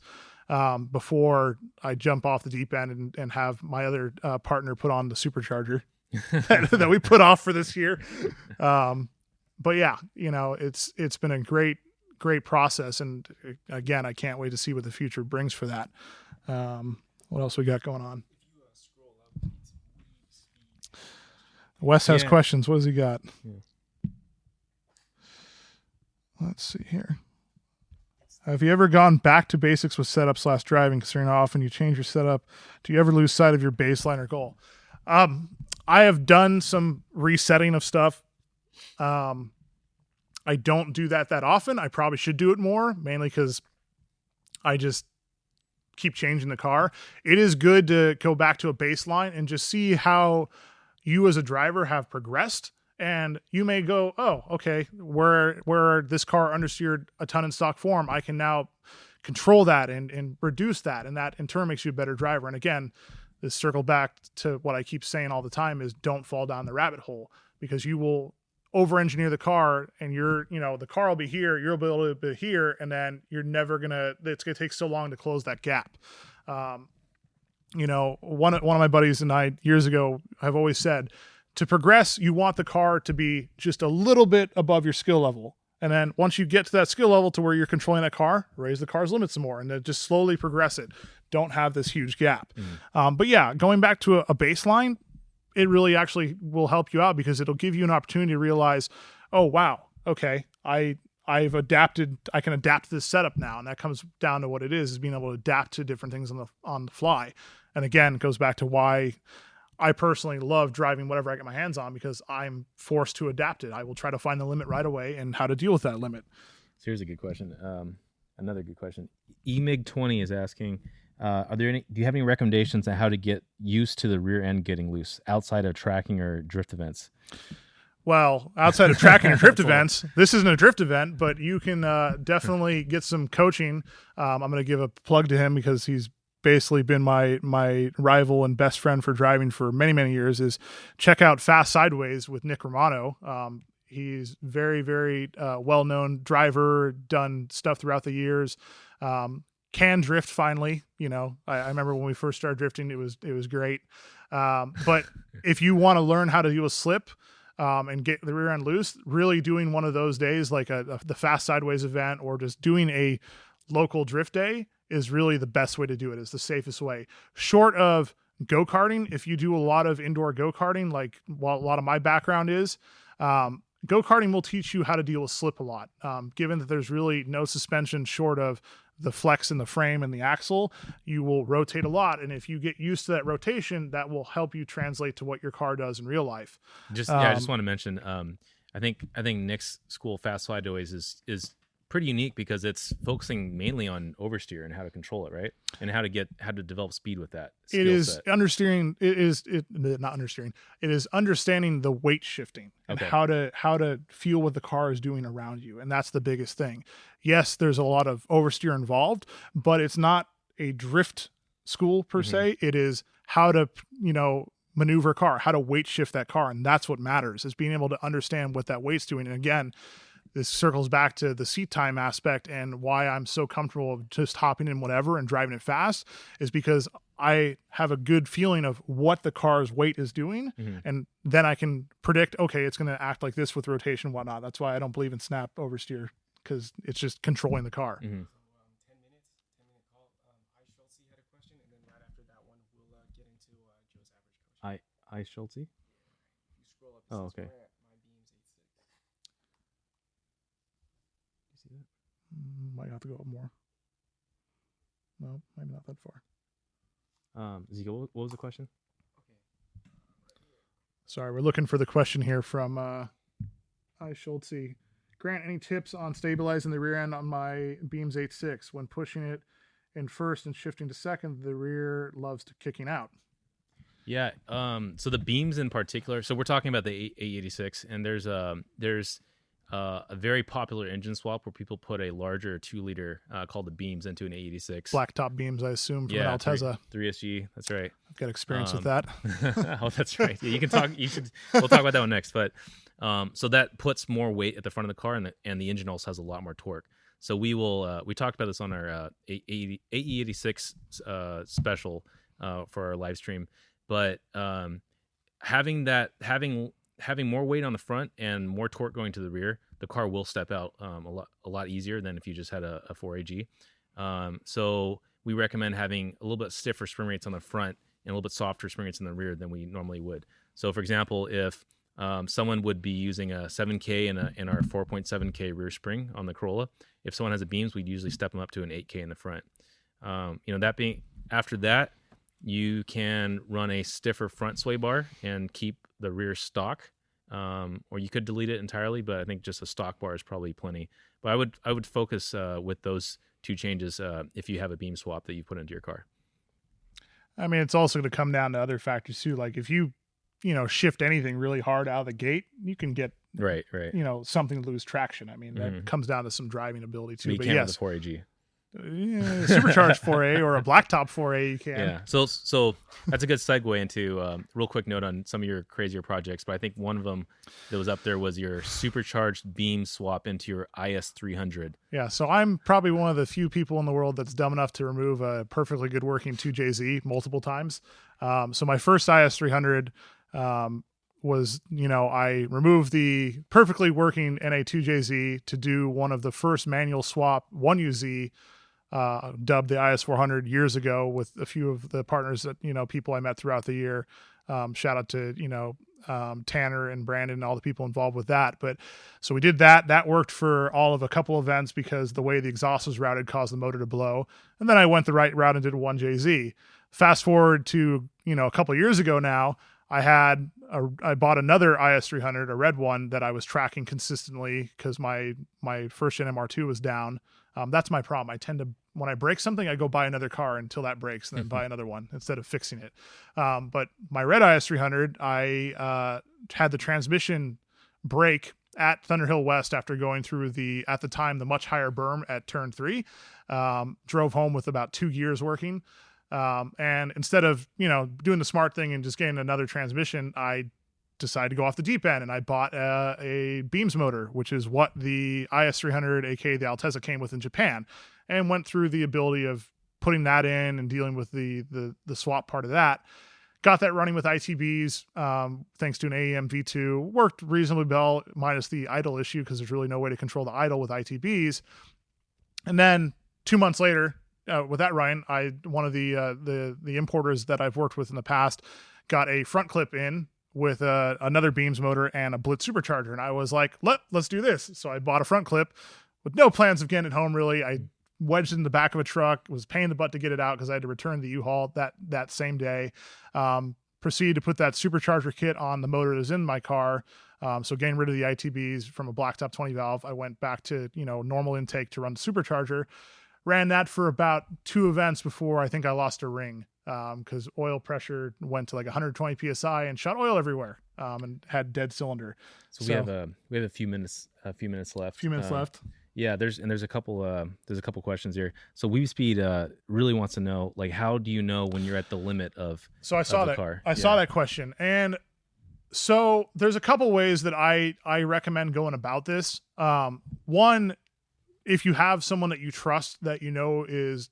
before I jump off the deep end and have my other partner put on the supercharger that we put off for this year. But yeah, it's been a great process. And again, I can't wait to see what the future brings for that. What else we got going on? Wes has questions. What has he got? Yeah. Let's see here. Have you ever gone back to basics with setup/driving, considering how often you change your setup? Do you ever lose sight of your baseline or goal? I have done some resetting of stuff. I don't do that often. I probably should do it more, mainly because I just keep changing the car. It is good to go back to a baseline and just see how you as a driver have progressed. And you may go, oh, okay, where this car understeered a ton in stock form, I can now control that and reduce that. And that in turn makes you a better driver. And again, this circle back to what I keep saying all the time is don't fall down the rabbit hole, because you will over-engineer the car and the car will be here, you'll be able to be here, and then it's going to take so long to close that gap. One of my buddies and I years ago have always said, to progress, you want the car to be just a little bit above your skill level. And then once you get to that skill level to where you're controlling that car, raise the car's limits some more and then just slowly progress it. Don't have this huge gap. But yeah, going back to a baseline, it really actually will help you out, because it'll give you an opportunity to realize, oh, wow, okay, I've adapted. I can adapt to this setup now. And that comes down to what it is being able to adapt to different things on the fly. And again, it goes back to why I personally love driving whatever I get my hands on, because I'm forced to adapt it. I will try to find the limit right away and how to deal with that limit. So here's a good question. Another good question. eMig20 is asking, do you have any recommendations on how to get used to the rear end getting loose outside of tracking or drift events? Well, outside of tracking and drift That's a lot. events, this isn't a drift event, but you can definitely get some coaching. I'm going to give a plug to him because he's basically been my rival and best friend for driving for many, many years. Is check out Fast Sideways with Nick Romano. He's very, very well-known driver, done stuff throughout the years. Can drift finally. I remember when we first started drifting, it was great. But if you want to learn how to deal with slip, and get the rear end loose, really doing one of those days like the Fast Sideways event or just doing a local drift day is really the best way to do it. Is the safest way. Short of go-karting, if you do a lot of indoor go-karting, like what a lot of my background is, go-karting will teach you how to deal with slip a lot. Given that there's really no suspension short of the flex in the frame and the axle, you will rotate a lot. And if you get used to that rotation, that will help you translate to what your car does in real life. I just want to mention, I think Nick's school Fast Sideways is pretty unique because it's focusing mainly on oversteer and how to control it, right? And how to develop speed with that. It is understanding the weight shifting and Okay. how to feel what the car is doing around you. And that's the biggest thing. Yes, there's a lot of oversteer involved, but it's not a drift school per se. It is how to, maneuver a car, how to weight shift that car. And that's what matters, is being able to understand what that weight's doing. And again, this circles back to the seat time aspect and why I'm so comfortable of just hopping in whatever and driving it fast, is because I have a good feeling of what the car's weight is doing. And then I can predict, okay, it's going to act like this with rotation and whatnot. That's why I don't believe in snap oversteer, because it's just controlling the car. 10 minute call. I Schultz had a question, and then right after that one, we'll get into Joe's average question. I Schulte? You scroll up. Oh, okay. My beam's 8.6. You see that? Might have to go up more. No, maybe not that far. Ezekiel, what was the question? Sorry, we're looking for the question here from I Schultz. Grant, any tips on stabilizing the rear end on my Beams 8.6? When pushing it in first and shifting to second, the rear loves to kicking out. Yeah. So the beams in particular. So we're talking about the A86, and there's a very popular engine swap where people put a larger 2-liter called the beams into an A86. Blacktop beams, I assume, from an Altezza. 3SG. That's right. I've got experience with that. Oh, that's right. Yeah, you can talk. We'll talk about that one next. But so that puts more weight at the front of the car, and the engine also has a lot more torque. So we talked about this on our AE86 special for our live stream. But having more weight on the front and more torque going to the rear, the car will step out a lot easier than if you just had a 4AG. So we recommend having a little bit stiffer spring rates on the front and a little bit softer spring rates in the rear than we normally would. So, for example, if someone would be using a 7K and our 4.7K rear spring on the Corolla, if someone has a beams, we'd usually step them up to an 8K in the front. That being after that, you can run a stiffer front sway bar and keep the rear stock, or you could delete it entirely, but I think just a stock bar is probably plenty. But I would focus with those two changes if you have a beam swap that you put into your car. I mean, it's also going to come down to other factors too. Like if you shift anything really hard out of the gate, you can get right. Something to lose traction. I mean, that comes down to some driving ability too. But yes, with the 4AG. Supercharged 4A or a blacktop 4A, you can. Yeah. So that's a good segue into real quick note on some of your crazier projects. But I think one of them that was up there was your supercharged beam swap into your IS300. Yeah. So I'm probably one of the few people in the world that's dumb enough to remove a perfectly good working 2JZ multiple times. So my first IS300 was, I removed the perfectly working NA2JZ to do one of the first manual swap 1UZ, dubbed the IS400 years ago, with a few of the partners that, people I met throughout the year. Shout out to, Tanner and Brandon and all the people involved with that. But so we did that. That worked for all of a couple events because the way the exhaust was routed caused the motor to blow. And then I went the right route and did 1JZ. Fast forward to, a couple of years ago now, I bought another IS300, a red one that I was tracking consistently because my first gen MR2 was down. That's my problem. I tend to, when I break something, I go buy another car until that breaks and then buy another one instead of fixing it. But my red IS300, I had the transmission brake at Thunderhill West after going through at the time, the much higher berm at turn 3. Drove home with about 2 gears working. And instead of, doing the smart thing and just getting another transmission, I decided to go off the deep end, and I bought a Beams motor, which is what the IS300, aka the Altezza, came with in Japan, and went through the ability of putting that in and dealing with the swap part of that. Got that running with ITBs, thanks to an AEM V2. Worked reasonably well, minus the idle issue, because there's really no way to control the idle with ITBs. And then 2 months later, with that running, one of the importers that I've worked with in the past got a front clip in with another Beams motor and a Blitz supercharger, and I was like, let's do this. So I bought a front clip with no plans of getting it home. Really, I wedged it in the back of a truck, was a pain in the butt to get it out because I had to return the U-Haul that same day. Proceeded to put that supercharger kit on the motor that was in my car. So getting rid of the ITBs from a blacktop 20 valve, I went back to, normal intake to run the supercharger. Ran that for about 2 events before I think I lost a ring, because oil pressure went to like 120 PSI and shot oil everywhere, and had dead cylinder. So we have a few minutes left. Left. Yeah, there's a couple questions here. So Weave Speed really wants to know, like, how do you know when you're at the limit of the car? I saw that question. And so there's a couple ways that I recommend going about this. One, if you have someone that you trust that is,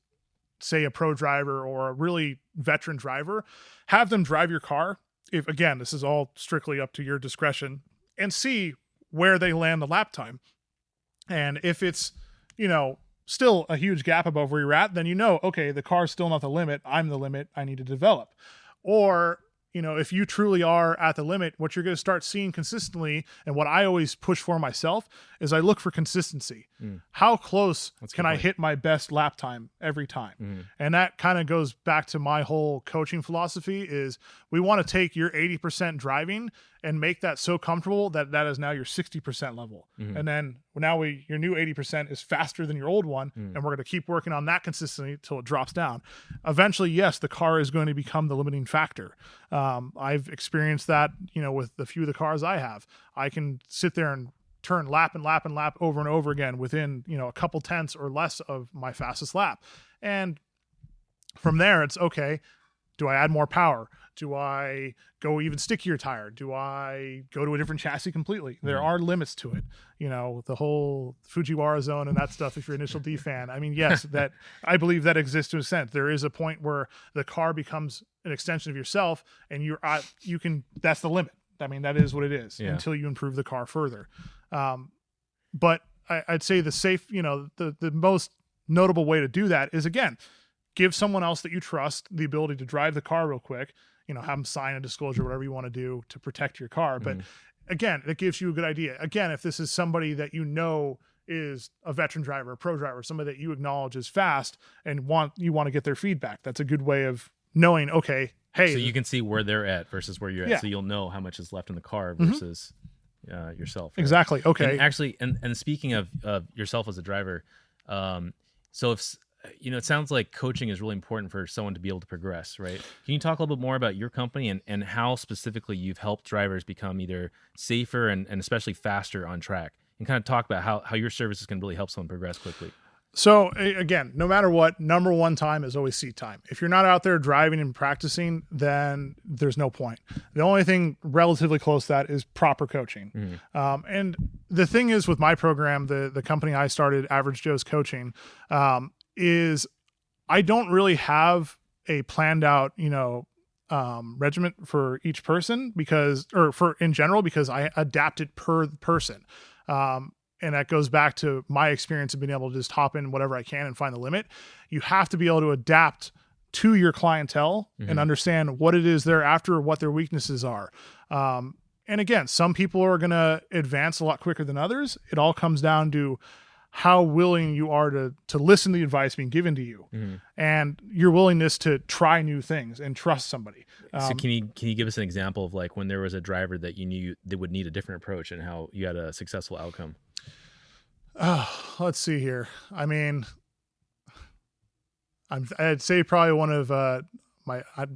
say, a pro driver or a really veteran driver, have them drive your car. If, again, this is all strictly up to your discretion, and see where they land the lap time. And if it's, still a huge gap above where you're at, then okay, the car's still not the limit. I'm the limit. I need to develop. Or, if you truly are at the limit, what you're going to start seeing consistently, and what I always push for myself, is I look for consistency. How close can I hit my best lap time every time? And that kind of goes back to my whole coaching philosophy, is we want to take your 80% driving and make that so comfortable that is now your 60% level. And then now your new 80% is faster than your old one, and we're going to keep working on that consistently till it drops down. Eventually, yes, the car is going to become the limiting factor. I've experienced that, with the few of the cars I have. I can sit there and turn lap and lap and lap over and over again within, a couple tenths or less of my fastest lap. And from there, it's okay. Do I add more power? Do I go even stickier tire? Do I go to a different chassis completely? There are limits to it. The whole Fujiwara zone and that stuff, if you're an Initial D fan. I mean, yes, that I believe that exists to a extent. There is a point where the car becomes an extension of yourself, and that's the limit. I mean, that is what it is until you improve the car further. But I'd say the safe, the most notable way to do that is, again, give someone else that you trust the ability to drive the car real quick, have them sign a disclosure, whatever you want to do to protect your car. But again, it gives you a good idea. Again, if this is somebody that is a veteran driver, a pro driver, somebody that you acknowledge is fast and you want to get their feedback, that's a good way of knowing, okay, hey. So you can see where they're at versus where you're at. So you'll know how much is left in the car versus yourself. Right? Exactly. Okay. And actually, and speaking of yourself as a driver, so if, it sounds like coaching is really important for someone to be able to progress, right? Can you talk a little bit more about your company and how specifically you've helped drivers become either safer and especially faster on track, and kind of talk about how your services can really help someone progress quickly? So again, no matter what, number one time is always seat time. If you're not out there driving and practicing, then there's no point. The only thing relatively close to that is proper coaching. And the thing is, with my program, the company I started, Average Joe's Coaching, is I don't really have a planned out, regiment for each person in general, because I adapt it per person. And that goes back to my experience of being able to just hop in whatever I can and find the limit. You have to be able to adapt to your clientele and understand what it is they're after, what their weaknesses are. And again, some people are going to advance a lot quicker than others. It all comes down to how willing you are to listen to the advice being given to you, and your willingness to try new things and trust somebody. So can you give us an example of, like, when there was a driver that you knew that would need a different approach and how you had a successful outcome? Let's see here. I mean, I'd say probably one of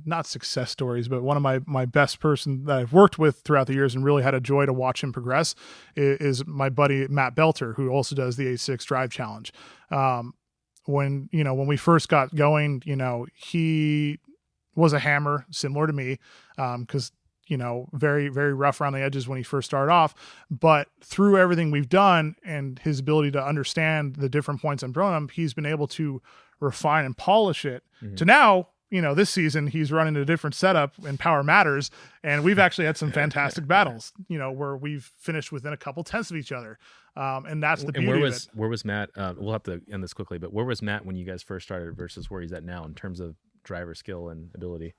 not success stories, but one of my best person that I've worked with throughout the years and really had a joy to watch him progress is my buddy Matt Belter, who also does the 86Drive challenge. When we first got going, he was a hammer similar to me, because very, very rough around the edges when he first started off. But through everything we've done and his ability to understand the different points I'm throwing him, he's been able to refine and polish it to now, this season he's running a different setup and Power Matters. And we've actually had some fantastic battles, where we've finished within a couple tenths of each other. And that's the beauty of it. Where was Matt? We'll have to end this quickly, but where was Matt when you guys first started versus where he's at now in terms of driver skill and ability?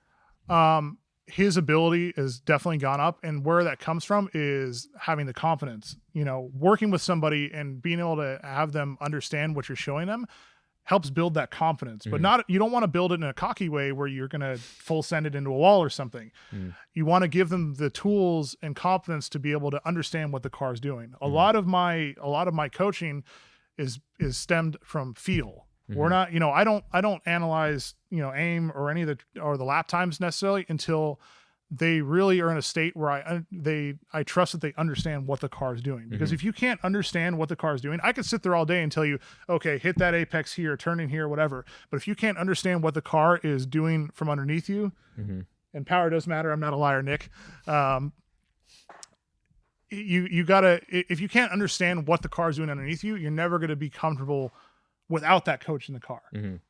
His ability has definitely gone up, and where that comes from is having the confidence, working with somebody and being able to have them understand what you're showing them helps build that confidence, but you don't want to build it in a cocky way where you're going to full send it into a wall or something. You want to give them the tools and confidence to be able to understand what the car is doing. A lot of my coaching is stemmed from feel. We're not, I don't analyze, aim or any of the lap times necessarily until they really are in a state where I trust that they understand what the car is doing. Because if you can't understand what the car is doing, I could sit there all day and tell you, okay, hit that apex here, turn in here, whatever. But if you can't understand what the car is doing from underneath you, and power does matter. I'm not a liar, Nick. You gotta, if you can't understand what the car is doing underneath you, you're never going to be comfortable without that coach in the car.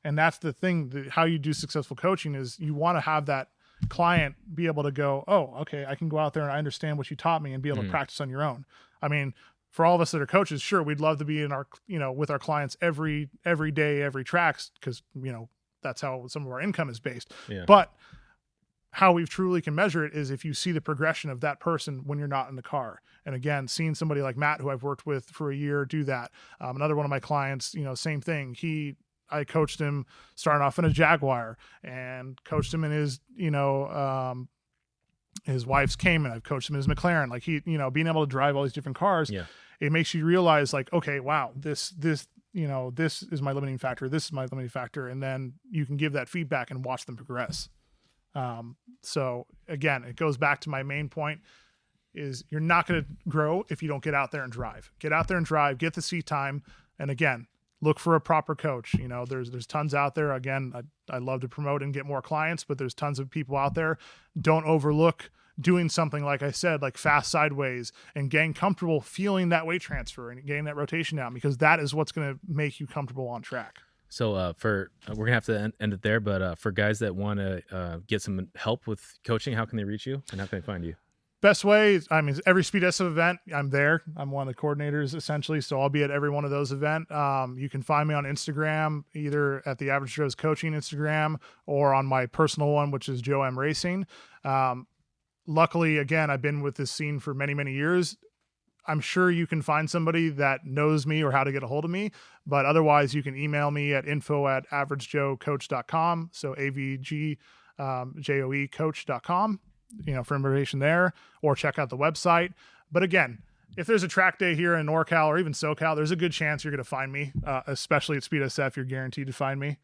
And that's the thing, how you do successful coaching is you want to have that client be able to go, oh, okay, I can go out there and I understand what you taught me and be able to practice on your own. I mean, for all of us that are coaches, sure, we'd love to be in our, with our clients every day, every tracks, because, that's how some of our income is based. Yeah. But how we truly can measure it is if you see the progression of that person when you're not in the car. And again, seeing somebody like Matt, who I've worked with for a year, do that. Another one of my clients, same thing. I coached him starting off in a Jaguar and coached him in his, his wife's Cayman. I've coached him in his McLaren. Like being able to drive all these different cars, it makes you realize like, okay, wow, this is my limiting factor. This is my limiting factor. And then you can give that feedback and watch them progress. So again, it goes back to my main point is you're not going to grow if you don't get out there and drive. Get out there and drive, get the seat time. And again, look for a proper coach. There's tons out there. Again, I love to promote and get more clients, but there's tons of people out there. Don't overlook doing something, like I said, like fast sideways and getting comfortable feeling that weight transfer and getting that rotation down, because that is what's going to make you comfortable on track. So we're going to have to end it there, but for guys that want to get some help with coaching, how can they reach you and how can they find you? Best way is, every SpeedSF event, I'm there. I'm one of the coordinators essentially, so I'll be at every one of those events. You can find me on Instagram, either at the Average Joe's Coaching Instagram or on my personal one, which is Joe M Racing. Luckily, again, I've been with this scene for many, many years. I'm sure you can find somebody that knows me or how to get a hold of me, but otherwise you can email me at info@averagejoecoach.com. So AVG, coach.com, for information there, or check out the website. But again, if there's a track day here in NorCal or even SoCal, there's a good chance you're going to find me, especially at SpeedSF, you're guaranteed to find me.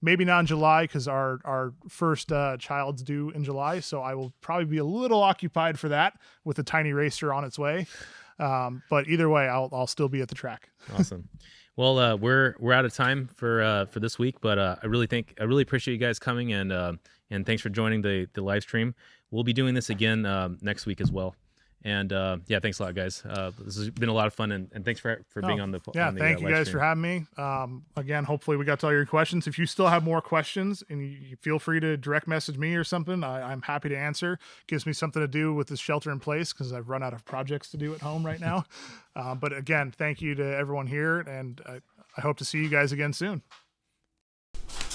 Maybe not in July because our first child's due in July, so I will probably be a little occupied for that with a tiny racer on its way. But either way, I'll still be at the track. Awesome. Well, we're out of time for this week, but I really appreciate you guys coming and thanks for joining the live stream. We'll be doing this again next week as well. And thanks a lot, guys. This has been a lot of fun, and thanks for being on the thank you guys for having me. Again, hopefully we got to all your questions. If you still have more questions, and you feel free to direct message me or something, I'm happy to answer. Gives me something to do with this shelter in place because I've run out of projects to do at home right now. But again, thank you to everyone here, and I hope to see you guys again soon.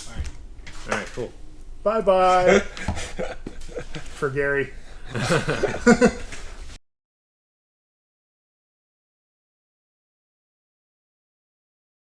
All right, cool. Bye-bye. For Gary.